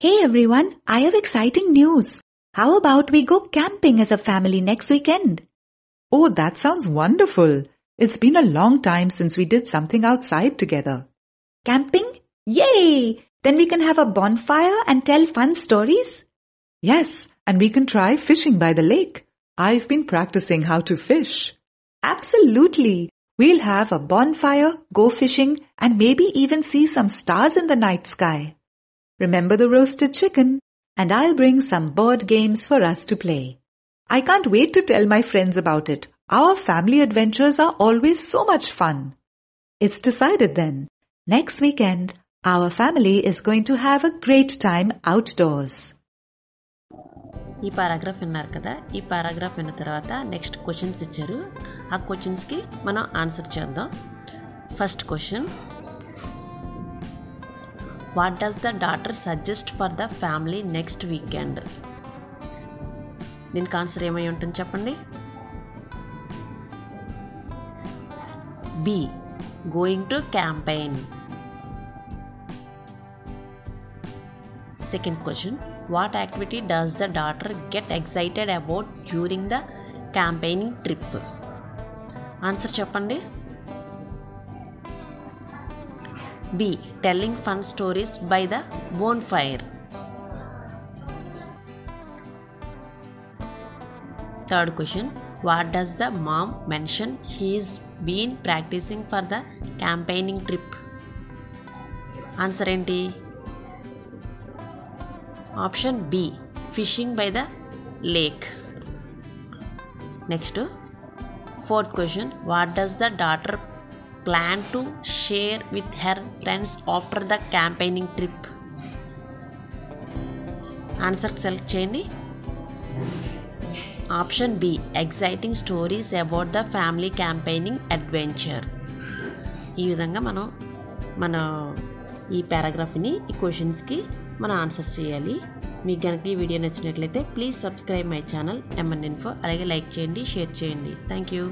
Hey everyone, I have exciting news. How about we go camping as a family next weekend? Oh, that sounds wonderful. It's been a long time since we did something outside together. Camping? Yay! Then we can have a bonfire and tell fun stories? Yes, and we can try fishing by the lake. I've been practicing how to fish. Absolutely. We'll have a bonfire, go fishing, and maybe even see some stars in the night sky. Remember the roasted chicken? And I'll bring some board games for us to play. I can't wait to tell my friends about it. Our family adventures are always so much fun. It's decided then. Next weekend, our family is going to have a great time outdoors. ఈ paragraph విన్నారు కదా. ఈ paragraph విన్న తర్వాత next questions ఇచ్చారు. ఆ క్వశ్చన్స్కి మనం ఆన్సర్ చేద్దాం. First question, what does the daughter suggest for the family next weekend? దీనికి ఆన్సర్ ఏమై ఉంటుంది చెప్పండి. B, going to campaign. Second question, what activity does the daughter get excited about during the campaigning trip? Answer చెప్పండి. B, telling fun stories by the bonfire. Third question, what does the mom mention he is been practicing for the campaigning trip? Answer ఏంటి? Option B, fishing by the lake. Next fourth question, what does the daughter plan to share with her friends after the campaigning trip? Answer select చేయండి. Option B, exciting stories about the family campaigning adventure. ఈ విధంగా మన ఈ పారాగ్రాఫ్ని ఈ క్వశ్చన్స్కి మనం answers చేయాలి. మీకు కనుక ఈ వీడియో నచ్చినట్లయితే please subscribe my channel MN Info. అలాగే లైక్ చేయండి, షేర్ చేయండి. Thank you.